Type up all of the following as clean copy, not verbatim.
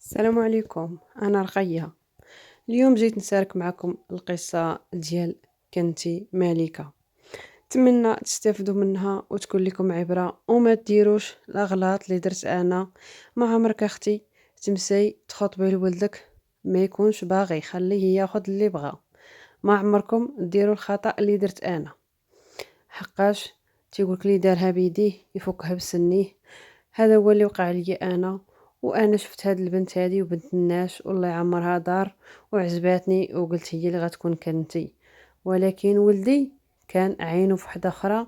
السلام عليكم، أنا رقية. اليوم جيت نشارك معكم القصة ديال كنتي ملكة. نتمنى تستافدوا منها وتكون لكم عبرة وما ديروش الأغلاط اللي درت أنا. ما عمرك أختي تمسي تخطبي لولدك ما يكونش باغي، خليه ياخد اللي بغا. ما عمركم ديروا الخطأ اللي درت أنا، حقاش تيقولك لي دارها بيديه يفكها بسنيه. هذا هو اللي وقع لي انا. وانا شفت هاد البنت هادي وبنت الناس والله يعمرها دار وعجباتني وقلت هي اللي غتكون كنتي. ولكن ولدي كان عينه في وحده اخرى،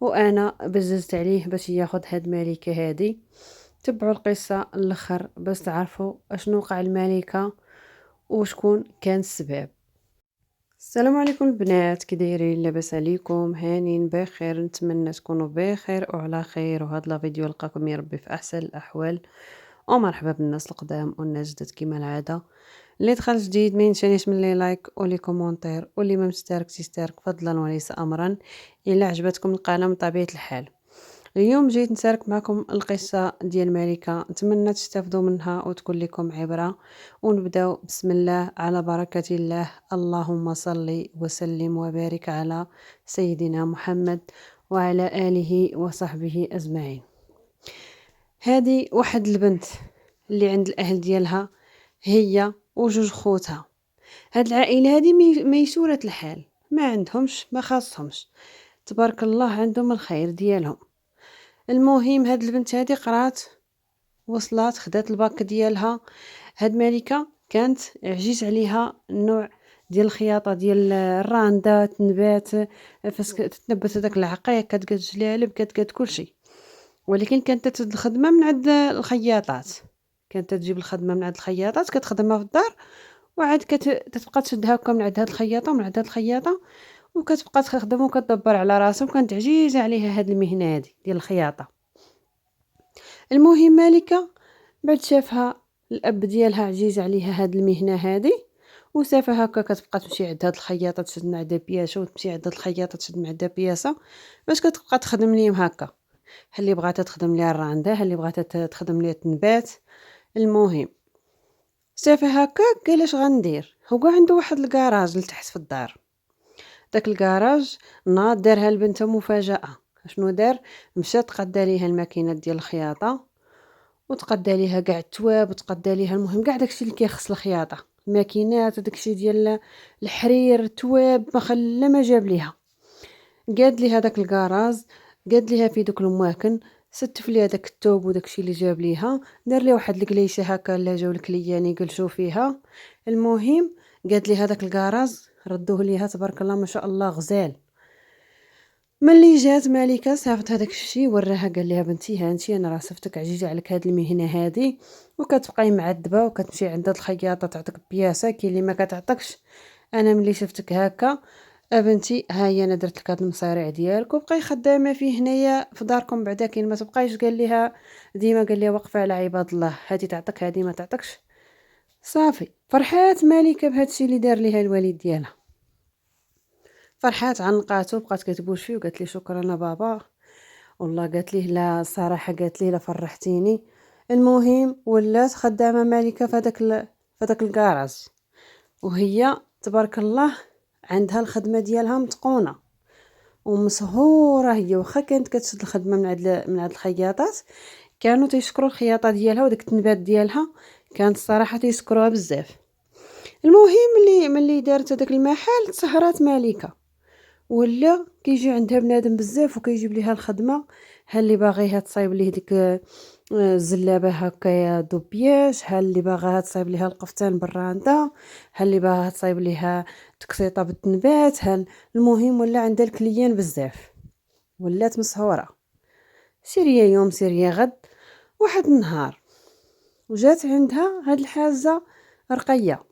وانا بززت عليه باش ياخد هاد الملكه هادي. تبعوا القصه الاخر باش تعرفوا اشنو وقع الملكه وشكون كان السبب. السلام عليكم البنات، كي دايرين؟ لاباس عليكم؟ هانين بخير؟ نتمنى تكونوا بخير وعلى خير. وهذا لا فيديو لقاكم يا ربي في احسن الاحوال. ومرحبا بالناس القدام والناس جدد كيما العاده. اللي دخل جديد ما ينسانيش من لي لايك ولي كومونتير، واللي ما مشتركش يشترك فضلا وليس امرا الا عجبتكم القناه من طبيعه الحال. اليوم جيت نشارك معكم القصة ديال ملكة، نتمنى تستافدوا منها وتكون لكم عبرة. ونبداو بسم الله على بركة الله. اللهم صل وسلم وبارك على سيدنا محمد وعلى آله وصحبه أجمعين. هذه واحد البنت اللي عند الأهل ديالها، هي وجوج خوتها. هاد العائلة هذه ميسورة الحال، ما عندهمش ما خاصهمش، تبارك الله عندهم الخير ديالهم. المهم هاد البنت هادي قرات، وصلات خدات الباك ديالها. هاد ملكة كانت عجيز عليها النوع ديال الخياطة ديال الراندا تنبات، فاش تتنبت هذاك العقيق كتقاد الجلالب كتقاد كلشي. ولكن كانت تتد الخدمة من عند الخياطات، كانت تجيب الخدمة من عند الخياطات كتخدمها في الدار، وعاد تتبقى تشد هكا من عند هاد الخياطة ومن عند هاد الخياطة، وكتبقى تخدم وكتدبر على راسها. وكانت عجيزة عليها هاد المهنة هادي ديال الخياطة. المهم مالكة بعد شافها الاب ديالها عزيز عليها هاد المهنه هادي، وصافا هكا كتبقى تمشي عند هاد الخياطه تشد مع عندها بياسه، وتمشي عند هاد الخياطه تشد مع عندها بياسه، باش كتبقى تخدم ليهم هكا. اللي بغات تخدم ليها الرانده، اللي بغات تخدم ليها التنبات. المهم صافا هكا قال اش غندير. هو عنده واحد الكراج لتحت في الدار. داك الكراج ناض دارها لبنته مفاجاه. شنو دار؟ مشات تقدا ليها الماكينه ديال الخياطه، وتقدا ليها كاع التواب، وتقدا ليها المهم كاع داكشي اللي كيخص الخياطه، الماكينات وداكشي ديال الحرير التواب، ما خلا ما جاب ليها. قاد ليها داك الكراز، قاد ليها في دوك المواكن، ستف ليها داك الثوب وداكشي اللي جاب ليها، دار ليها واحد الكليشه هكا لا جاو الكليان يجلسوا فيها. المهم قاد ليها داك الكراز ردوه ليها تبارك الله ما شاء الله غزال. ملي جات مالكة صافت هداك الشيء وراها، قال لها بنتي هانتي انا راه صفتك عزيزه عليك هاد المهنه هادي، وكتبقاي معذبه وكتمشي عند هاد الخياطه تعطيك بياسه، كاين اللي ما كتعطيكش. انا ملي شفتك هكا بنتي ها هي انا درت لك هاد المصاريع ديالك، وبقاي خدامه فيه هنايا في داركم بعدا. كاين ما تبقايش قال لها ديما، قال لها واقفه على عباد الله، هادي تعطيك هادي ما تعطيكش. صافي فرحات مالكة بهاد الشيء اللي دار ليها الوالد ديالها، فرحات عنقاتو، بقات كتبوش فيه وقالت لي شكرا بابا. والله قالت ليه لا صراحة، قالت ليه لا فرحتيني. المهم ولات خدامة مالكة في هداك الكراج، وهي تبارك الله عندها الخدمة ديالها متقونة ومسهورة. هي واخا كانت كتشد الخدمة من عند الخياطات، كانوا تيشكروا الخياطة ديالها وداك التنبات ديالها، كانت الصراحة تيشكروها بزاف. المهم ملي دارت هداك المحل تسهرات مالكة، ولا كيجي عندها بنادم بزاف وكيجيب ليها الخدمه. ها اللي باغيها تصايب ليه ديك الزلابه هكايا دوبياش، ها اللي باغاها تصايب ليها القفطان بالراندا، ها اللي باغاها تصايب ليها تكسيطه بالتنبات. المهم ولا عندها الكليان بزاف، ولات مسهوره. سيريا يوم سيريا غد، واحد النهار وجات عندها هاد الحاجه رقيه.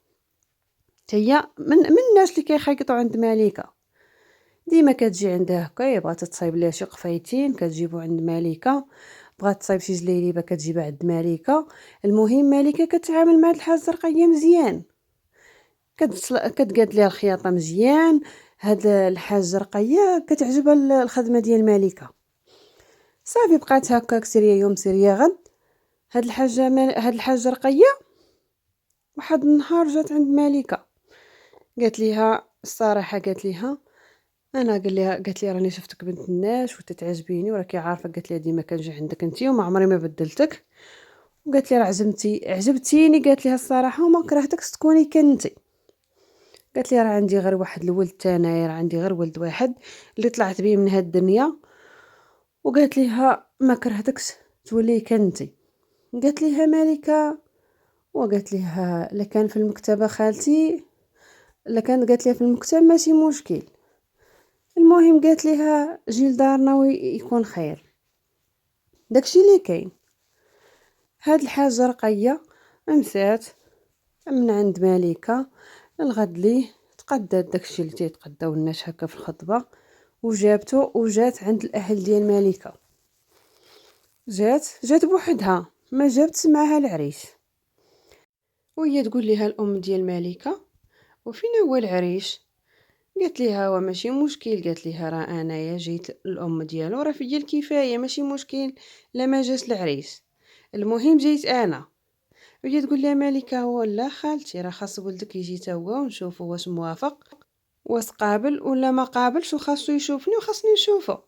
هي من الناس اللي كيخيطوا عند مليكه، ديما كتجي عندها هكا بغات تصايب ليها شي قفايتين كتجيبو عند مليكة، بغات تصايب شي جليليبه كتجيبها عند مليكة. المهم مليكة كتعامل مع هاد الحاجه الزرقيه مزيان، كتقاد ليها الخياطه مزيان. هاد الحاجه الزرقيه كتعجبها الخدمه ديال مليكة. صافي بقات هكاك سيريا يوم سيريا غد. هاد الحاجه الزرقيه واحد النهار جات عند ملكة، قالت ليها الصراحة، قالت ليها أنا قالت لي راني شفتك بنت الناس وتتعجبيني وراكي عارفة، قالت لي ديما كنجي عندك انتي وما عمري ما بدلتك، وقالت لي راه عجبتيني، قالت ليها الصراحة وما كرهتكش تكوني كنتي. قالت لي راه عندي غير واحد الولد تانايا، راه عندي غير ولد واحد اللي طلعت بيه من هاد الدنيا، وقالت ليها ما كرهتكش تولي كنتي. قالت ليها مالكة، وقالت ليها لكان في المكتبة خالتي، لكان قالت ليها في المكتب ماشي مشكل، المهم قالت ليها جي لدارنا ويكون خير. داكشي اللي كاين. هاد الحاجة رقية مشات من عند مليكة الغد ليه تقدات داكشي اللي تيتقداو الناس هكا في الخطبة، وجابتو وجات عند الاهل ديال مليكة. جات بوحدها، ما جابت معاها العريس. وهي تقول ليها الام ديال مليكة وفين هو العريس؟ قالت ليها هو ماشي مشكل، قالت ليها راه انايا جيت الام ديالو راه فيا الكفايه، ماشي مشكل لا ما جاش العريس، المهم جيت انا. وهي تقول لها مالكه هو لا خالتي راه خاص ولدك يجي تا هو ونشوفوا واش موافق، واش قابل ولا ما قابلش، وخاصو يشوفني وخاصني نشوفه.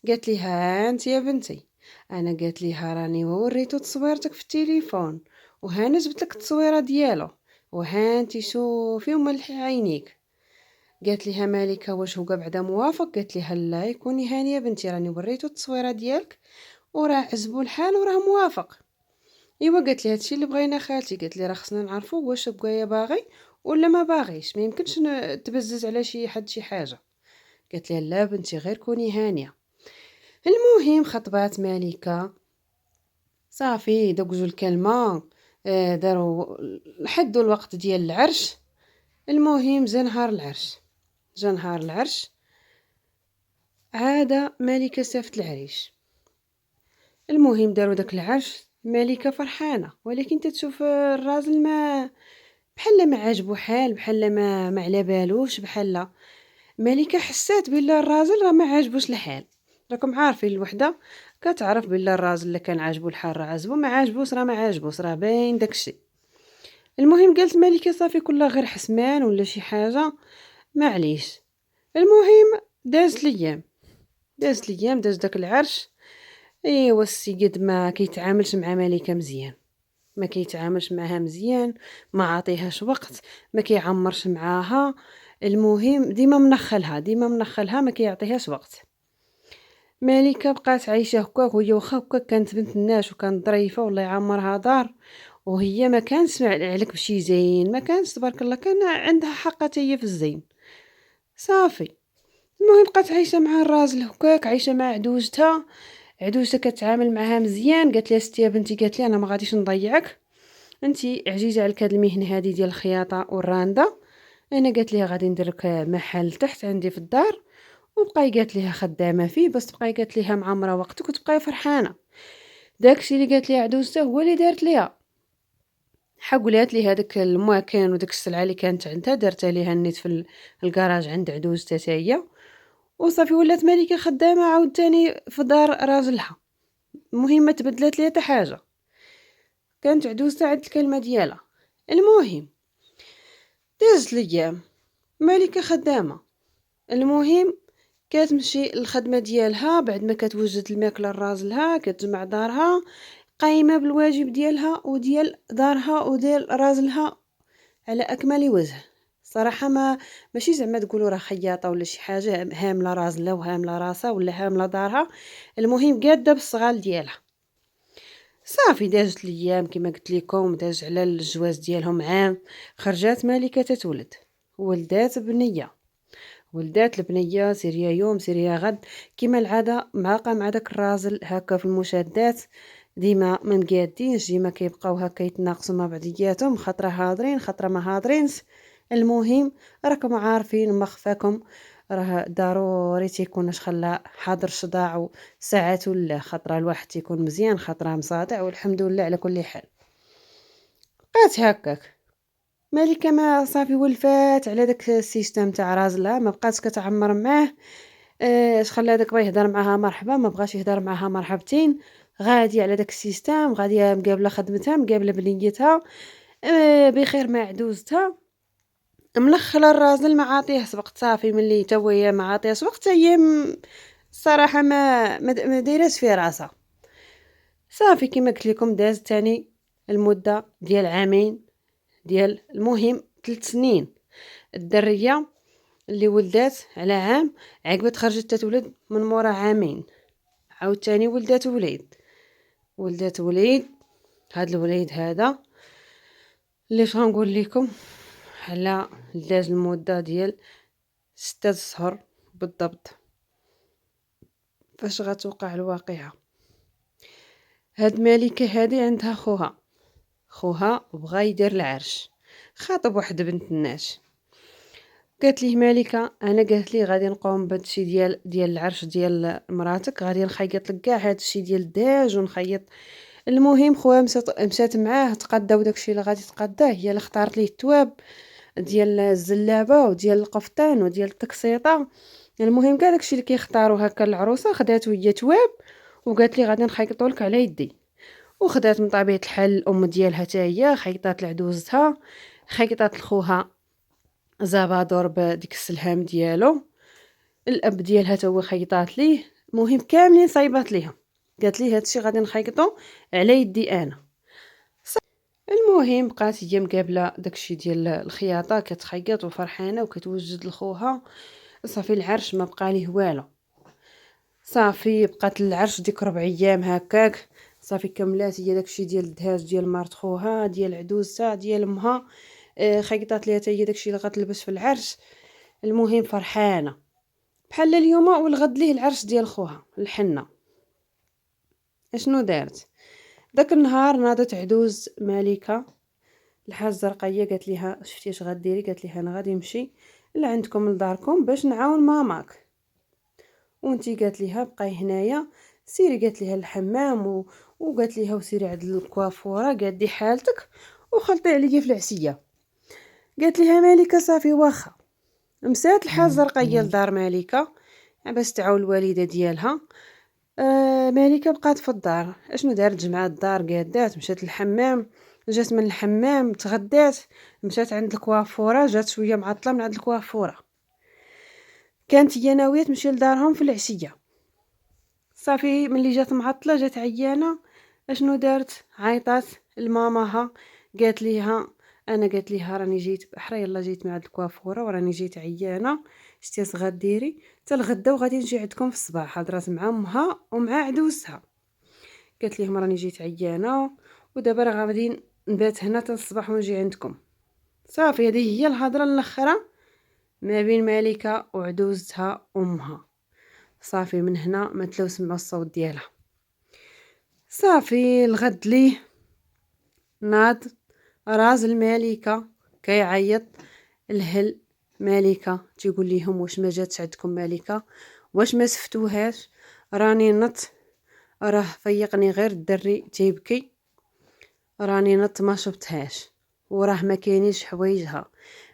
قالت ليها انت يا بنتي، انا قالت ليها راني وريتو تصويرتك في التليفون وها جبت لك التصويره ديالو وها انت شوفي وملحي عينيك. قالت ليها مالكة واش هو بعدا موافق؟ قالت ليها لا يكوني هانيه بنتي، راني وريتو التصويره ديالك وراه عجبو الحال وراه موافق. ايوا قالت لي هادشي اللي بغينا خالتي، قالت لي راه خصنا نعرفوا واش بقايا باغي ولا ما باغيش، ما يمكنش تبزز على شي حد شي حاجه. قالت لي لا بنتي غير كوني هانيه. المهم خطبات مالكة، صافي دوجو الكلمه، داروا حدوا الوقت ديال العرش. المهم جا نهار العرش عادة مالكة سافت العريش. المهم داروا داك العرش، مالكة فرحانة، ولكن تتشوف الراجل ما بحال ما عاجبو حال، بحال ما على بالوش، بحال مالكة حسات بلا الراجل راه ما عاجبوش الحال. راكم عارفين الوحدة كتعرف بلا الراجل اللي كان عاجبو الحال راه عاجبو، ما عاجبوش راه ما عاجبوش، راه باين داكشي. المهم قالت مالكة صافي كلها غير حسمان ولا شي حاجة معليش. المهم دازت الايام داز داك العرش. ايوا السيد ما كيتعاملش مع ملكة مزيان، ما كيتعاملش معها مزيان، ما عطيهاش وقت، ما كيعمرش معاها. المهم ديما منخلها ما كيعطيهاش وقت. ملكة بقات عايشه هكاك، وهي واخا هكاك كانت بنت الناس وكانت ظريفه والله يعمرها دار، وهي ما كانش عليك بشي زين، ما كانش تبارك الله، كان عندها حق حتى هي في الزين. صافي. المهم بقات عايشه مع الراجل هكاك، عايشه مع عدوشتها كتعامل معها مزيان. قالت لها ستي يا بنتي، قالت لي انا ما غاديش نضيعك، انتي عزيزه عليك هاد المهنه هادي ديال الخياطه والرانده، انا قالت لها غادي ندير لك محل تحت عندي في الدار، وبقاي قالت لها خدامه فيه بس تبقاي قالت لها معمره وقتك وتبقاي فرحانه. داكشي اللي قالت لها عدوزته هو اللي دارت ليها. حقولات لي هذاك الماكن وداك السلعه اللي كانت عندها دارتها ليها النيت في الكراج عند عدوزتها حتى هي، وصافي ولات ملكه خدامه عاوتاني في دار راجلها. المهم ما تبدلات ليها حتى حاجه، كانت عدوزتها عند الكلمه ديالها. المهم دازت الايام، ملكه خدامه. المهم كتمشي الخدمه ديالها بعد ما كتوجد الماكله لراجلها، كتجمع دارها، قايمه بالواجب ديالها وديال دارها وديال راجلها على اكمل وجه. صراحه ماشي زعما تقولوا راه خياطه ولا شي حاجه، هامله راجلها وهامله راسها ولا هامله دارها، المهم قاده بالصغال ديالها. صافي دازت الايام كما قلت لكم، داز على الجواز ديالهم عام، خرجات ملكه تتولد، ولدات البنيه سيريا يوم سيريا غد، كما العاده معاقه مع داك الراجل هكا في المشادات، ديما ما مقادينش، ديما كيبقاو هكا يتناقصوا مع بعضياتهم، خطره هاضرين خطره ما هاضرينش. المهم راكم عارفين ما خفاكم، راه ضروري تيكون خلا حاضر صداع ساعات ولا خطره الواحد تيكون مزيان خطره مصادع، والحمد لله على كل حال. بقات هكاك مالكة، ما صافي ولفات على داك السيستم تاع رازلها، ما بقاتش كتعمر معاه. اش خلى داك بغا يهضر معاها مرحبا، ما بغاش يهضر معاها مرحبتين، غادي على داك السيستم، غاديه مقابله خدمتها مقابله بنيتها. بخير ما عدوزتها ملخّلة الراجل ما عاطيه سبق، صافي ملي تا هو هي ما عاطيه سبق حتى هي الصراحة ما دايراش في راسها، صافي كيما قلت لكم دازت تاني المدة ديال عامين ديال المهم 3 سنين، الدرية اللي ولدات على عام عقبة خرجت تتولد من مورا عامين، عاوتاني ولدات وليد، هاد الوليد هذا اللي غنقول لكم على داز المدة ديال 6 أشهر بالضبط فاش غتوقع الواقعة. هاد مالكة هادي عندها خوها بغا يدير العرش، خاطب واحد بنت الناس، قالت ليه مالكة انا قالت لي غادي نقوم بهادشي ديال العرش ديال مراتك، غادي نخيط لك كاع هادشي ديال الداج ونخيط. المهم خوها مشات معاه تقداو داكشي اللي غادي تقداه، هي اللي اختارت ليه التواب ديال الزلابه وديال القفطان وديال التكسيطه. المهم كاع داكشي اللي كيختاروا هكا العروسه خداتو هي تواب وقالت لي غادي نخيطو لك على يدي، وخدات من طبيعه الحال الام ديالها حتى هي خيطات لعدوزتها، خيطات لخوها زبادور بديك السلهام ديالو، الاب ديالها تا هو خيطات ليه. المهم كاملين صايبات ليهم، قالت لي هادشي غادي نخيطو على يدي انا. المهم بقات هي مقابله داكشي ديال الخياطه كتخيط وفرحانه وكتوجد لخوها. صافي العرش ما بقى ليه والو، صافي بقات العرش ديك 4 ايام هكاك، صافي كملات هي داكشي ديال الدهاج ديال مرت خوها ديال عدوزتها ديال امها، خيطات ليها حتى هي داكشي اللي غتلبس في العرش. المهم فرحانه بحال اليوم والغد ليه العرش ديال خوها الحنه. اشنو دارت داك النهار؟ ناضت عدوز مالكه الحاجه رقيه قالت ليها شفتي اش غديري؟ قالت ليها انا غادي نمشي لعندكم لداركم باش نعاون ماماك، وانتي قالت ليها بقاي هنايا سيري، قالت ليها الحمام وقالت ليها وسيري عند الكوافوره قادي حالتك وخلطي عليا في العشيه. قالت ليها مالكه صافي واخا. مسات الحاجه رقيه لدار مالكه باش تعاون الوالده ديالها. مالكه بقات في الدار، اشنو دارت؟ جمعات الدار قادات، مشات للحمام، جات من الحمام تغدات، مشات عند الكوافوره، جات شويه معطله من عند الكوافوره، كانت هي ناويه تمشي لدارهم في العشيه. صافي ملي جات معطله جات عيانه، اشنو دارت؟ عيطات لماماها قالت ليها انا قالت ليها راني جيت بحرا يلا جيت مع الكوافوره وراني جيت عيانه، شتي اش غديري؟ حتى الغدا وغادي نجي عندكم في الصباح. هضرات مع امها ومع عدوزتها، قالت ليهم راني جيت عيانه ودابا راه غادي نبات هنا حتى الصباح ونجي عندكم. صافي هذه هي الهضره الاخره ما بين مالكه وعدوزتها امها. صافي من هنا ما تلاو سمعوا الصوت ديالها. صافي الغد ليه ناض راز الملكه كيعيط الهل ملكه تيقول ليهم واش ما جاتش عندكم ملكه؟ واش ما سفتوهاش؟ راني نط، راه فيقني غير الدري تيبكي، راني نط ما شفتهاش، وراه ما كاينيش حوايجها،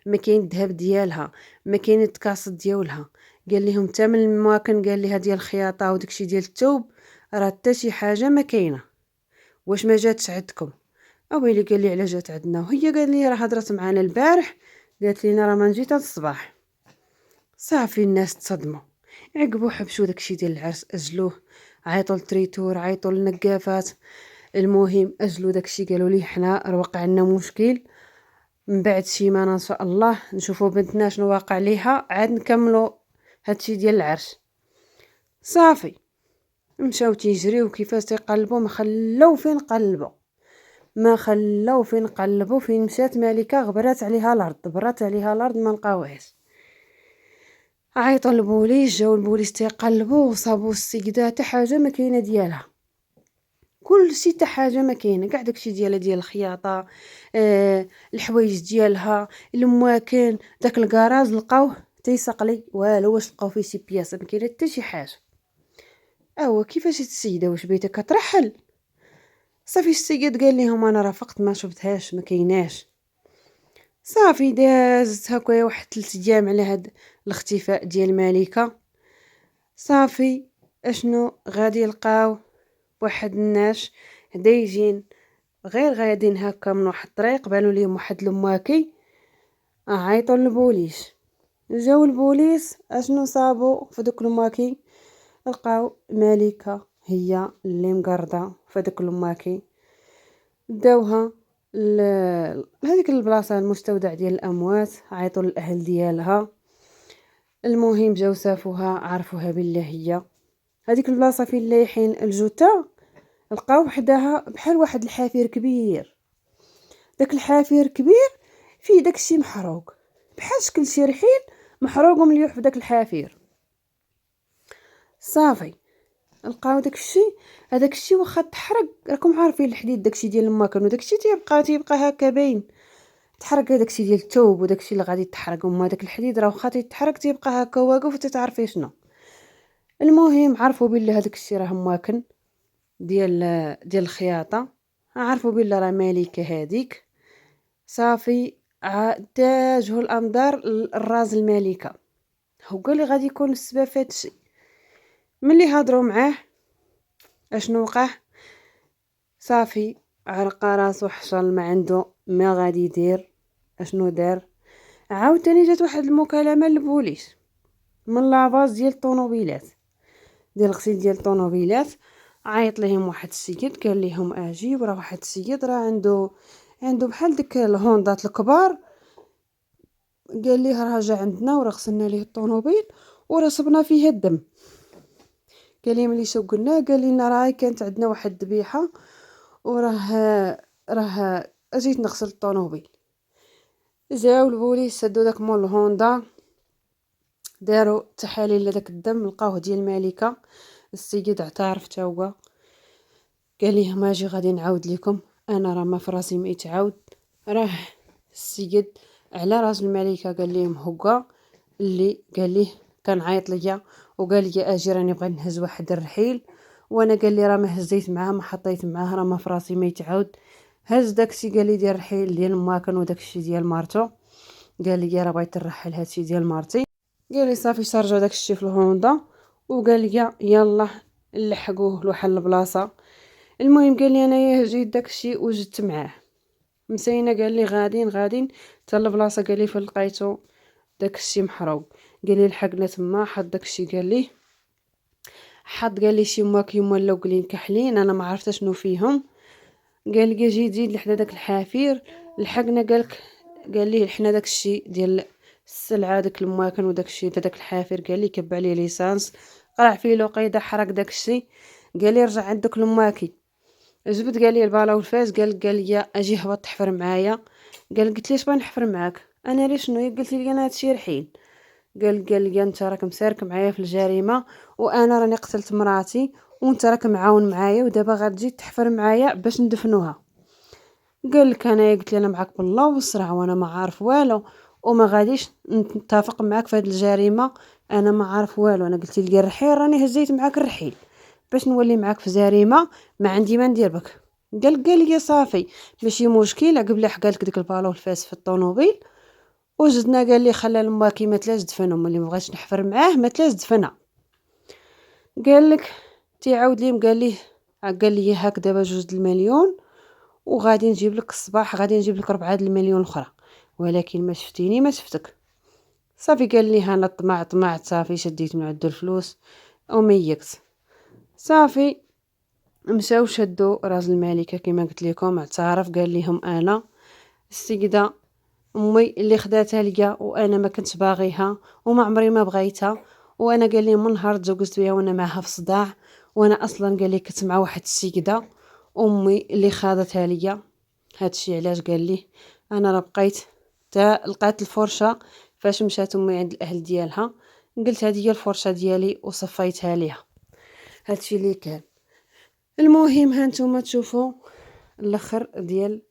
ما كاين الذهب ديالها، ما كاين التكاص ديالها. قال لهم حتى من المواكن قال ليها ديال الخياطه وداكشي ديال الثوب راه حتى شي حاجه ما كاينه. واش ما جاتش عندكم؟ اويلي قال لي علاش جات عندنا؟ وهي قال لي راه هضرت معانا البارح قالت لينا راه ما نجي حتى الصباح. صافي الناس تصدموا، عقبوا حبشوا داكشي ديال العرس اجلوه، عيطوا للتريتور عيطوا للنقافات. المهم اجلوا داكشي، قالوا لي حنا راه وقع عندنا مشكل، من بعد سيمانه ان شاء الله نشوفوا بنتنا شنو واقع ليها عاد نكملوا هادشي ديال العرس. صافي مشاو تيجريو كيفاش تيقلبوا ما خلاو فين قلبوا، فين مشات مالكه غبرات عليها الارض، برات عليها الارض ما لقاوهاش. عيطوا للبوليس، جاو البوليس تيقلبوا وصابوا السيده حتى حاجه ما كاينه ديالها، كل شيء حتى حاجه ما كاينه، كاع داكشي ديالها ديال الخياطه، الحوايج ديالها، المواكن، داك الكراج لقاوه تيسقلي والو، واش لقاو فيه شي بياسه ما كاينه حتى شي حاجه. كيفاش السيده واش بيتها كترحل؟ صافي السيد قال لهم انا رافقت ما شفتهاش ما كايناش. صافي دازت هكايا واحد 3 ايام على هاد الاختفاء ديال الملكه. اشنو غادي يلقاو؟ واحد الناس دايجين غير غاديين هكا من واحد الطريق بانوا ليهم واحد المواكي، عيطوا للبوليس. جاو البوليس اشنو صابوا في دوك المواكي؟ لقاو ملكة هي اللي مقرضة في داك المواكي. داوها لهاديك البلاصة المستودع ديال الاموات، عيطوا للاهل ديالها. المهم جاو سافوها، عرفوها بالله هي هذيك البلاصه فين لايحين الجثه. لقاو وحدها بحال واحد الحافير كبير. داك الحافير كبير فيه داكشي محروق، بحال شكل شي رحيل محروق ومليوح في داك الحافير. صافي لقاو داكشي، هذاك الشيء واخا تحرق، راكم عارفين الحديد داكشي ديال الماكن وداكشي تيبقى هكا باين. تحرق داكشي ديال الثوب وداكشي اللي غادي يتحرق، وما داك الحديد راه واخا تيتحرق تيبقى هكا واقف وتتعرفي شنو. المهم عرفوا بالله هذاك الشيء راه ماكن ديال الخياطه. عرفوا بالله راه مالكه هذيك. صافي اتجهوا الانظار للراس الملكه، هو قال لي غادي يكون السبب في هادشي. ملي هضروا معاه اشنو وقع؟ صافي عرق راسو، حشل ما عنده ما غادي يدير. اشنو دار؟ عاوتاني جات واحد المكالمه للبوليس من لافاز ديال الطوموبيلات، ديال الغسيل ديال الطوموبيلات. عيط ليهم واحد السيد قال لهم اجي، وراه واحد السيد راه عنده بحال ديك الهوندات الكبار. قال ليه راه جا عندنا وراه غسلنا ليه الطوموبيل وراه صبنا فيه الدم. قال لي ملي شو قلنا، قال لنا راه كانت عندنا واحد الذبيحه وراه اجيت نغسل الطوموبيل. جاو البوليس سدوا داك مول الهوندا، داروا تحاليل لداك الدم، لقاوه ديال الملكه. السيد اعترف تا هو، قال لهم اجي غادي نعاود لكم، انا راه ما في راسي ما يتعاود. راه السيد على راس الملكه قال لهم هو اللي قال ليه، كان عيط ليا وقال لي اجي راني بغيت نهز واحد الرحيل، وانا قال لي راه ما هزيت معاه ما حطيت معاه، راه ما في راسي ما يتعاود. هز داكشي قال لي ديال الرحيل ديال الماكن وداكشي ديال مارتو. قال لي راه بغيت نرحل هادشي ديال مارتي. قال لي صافي شارجو داكشي في الهوندا، وقال لي يلا نلحقوه لواحد البلاصه. المهم قال لي انايا جيت داكشي وجدت معاه مسينا. قال لي غادين حتى البلاصه، قال لي فين لقيتو داكشي محروق. قال لي لحقنا تما، حط داكشي قال لي قال لي شي مواكيم ولاو قليل كحلين، انا ما عرفت شنو فيهم. قال لي جي زيد لحدا داك الحافير، لحقنا قال لي حنا داكشي ديال السلعه داك المواكن وداكشي داك الحافير. قال لي كب عليه ليسانس، قرع فيه الوقيده، حرق داكشي. قال لي رجع عندك المواكي. جبت قال لي البالا والفاس، قال لي اجي هبط تحفر معايا. قلت ليش بغا نحفر معاك انا؟ ليش شنو؟ قلت لي انا هادشي رحيل. قال لي انت راك مسارك معايا في الجريمه، وانا راني قتلت مراتي، وانت راك معاون معايا، ودابا غتجي تحفر معايا باش ندفنوها. قال لك انا قلت لي انا معاك بالله والصرع، وانا ما عارف والو، وما غاديش نتفق معاك في هذه الجريمه، انا ما عارف والو. انا قلت لي الرحيل راني هزيت معاك الرحيل باش نولي معاك في جريمه ما عندي ما ندير بك. قال لي صافي ماشي مشكل. قبل حكى لك ديك البالو الفاس في الطوموبيل وجدنا. قال لي خلى الماكي ما تلاش دفنهم، ملي ما بغاش نحفر معاه ما تلاش دفنها. قال لك تيعاود لي قال لي هاك دابا 2 المليون، وغادي نجيب لك الصباح، غادي نجيب لك 4 المليون الاخرى، ولكن ما شفتيني ما شفتك. صافي قال لي انا طمعت صافي شديت من عند الفلوس وميكت. صافي مشاو شدوا راس الملكه كما قلت لكم، اعترف قال لهم انا السيده امي اللي خداتها ليا، وانا ما كنتش باغيها وما عمري ما بغيتها، وانا قال لي من نهار تزوجت بها وانا معها في صداع، وانا اصلا قال لي كنت مع واحد السيده امي اللي خاضتها ليا. هادشي علاش قال لي انا راه بقيت تا لقات الفرشه فاش مشات امي عند الاهل ديالها، قلت هذه هي الفرشه ديالي وصفيتها ليها. هادشي اللي كان. المهم ها نتوما تشوفوا الاخر ديال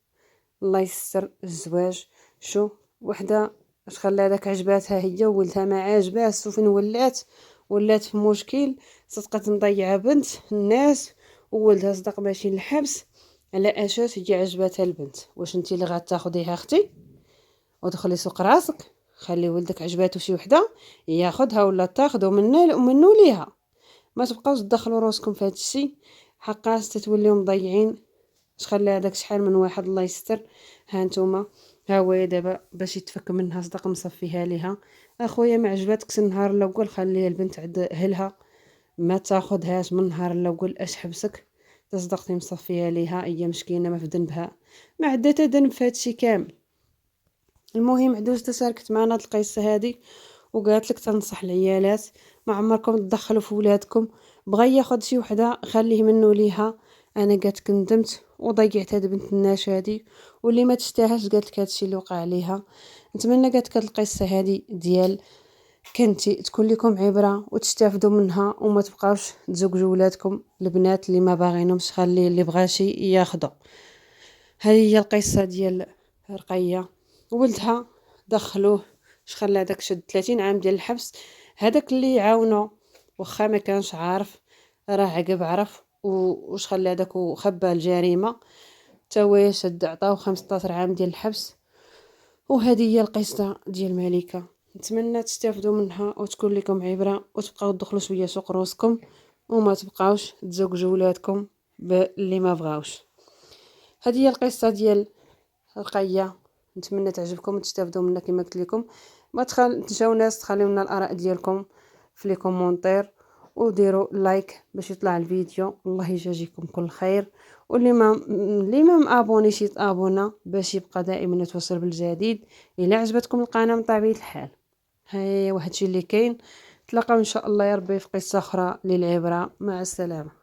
الله يستر الزواج. شو وحده اش خلى داك عجباتها هي وولدها ما عاجباش، وفين ولات في مشكل، صدقت مضيعه بنت الناس، وولدها صدق ماشي للحبس على اساس هي عجباتها البنت. واش انت اللي غتاخديها اختي ودخلي سوق راسك؟ خلي ولدك عجباتو شي وحده ياخدها ولا تاخدو منو ليها. ما تبقاوش تدخلوا راسكم في هذا الشيء، حقاش تتوليو مضيعين شخليها داك شحال من واحد الله يستر. ها نتوما، ها هو دابا باش يتفك منها صدق مصفيها ليها. اخويا ما عجباتكش النهار الاول خليها البنت عند اهلها، ما تاخدهاش من النهار الاول، اش حبسك تصدقتي مصفيها ليها، هي مسكينه ما في ذنبها، ما عندها تا ذنب في هادشي كامل. المهم عدوز تشاركت معنا هاد القصه هادي، وقالت لك تنصح العيالات ما عمركم تدخلوا في ولادكم، بغى ياخد شي وحده خليه منه ليها. انا قالت لك ندمت وضيعت هاد بنت الناس هادي، واللي ما تشتاهش قالت لك هادشي اللي وقع عليها. نتمنى قالت لك هاد القصه هادي ديال كنتي تكون لكم عبره وتستافدوا منها، وما تبقاوش تزوجوا ولادكم البنات اللي ما باغينهمش، خلي اللي بغاشي ياخدو. هذه هي القصه ديال رقيه. ولدها دخلوه، خلى داك شد 30 عام ديال الحبس. هذاك اللي عاونو واخا ما كانش عارف، راه عقب عرف وش خلى هذاك وخبى الجريمه، تا هو شد عطاو 15 عام ديال الحبس. وهذه هي القصه ديال مليكه. نتمنى تستافدوا منها وتكون لكم عبره، وتبقاو تدخلوا شويه سوق روسكم، وما تبقاوش تزوجوا ولادكم باللي ما بغاوش. هذه هي القصه ديال رقيه. نتمنى تعجبكم وتستافدوا منها كما قلت لكم. ما تنساو ناس تخليو لنا الاراء ديالكم في لي كومونتير، وديروا لايك باش يطلع الفيديو. الله يجازيكم كل خير، اللي ما مابونيش يتابونا باش يبقى دائما يتوصل بالجديد. الا عجبتكم القناه من طبيعه الحال، هاي وهادشي اللي كاين. تلاقاو ان شاء الله يا ربي في قصه اخرى للعبره. مع السلامه.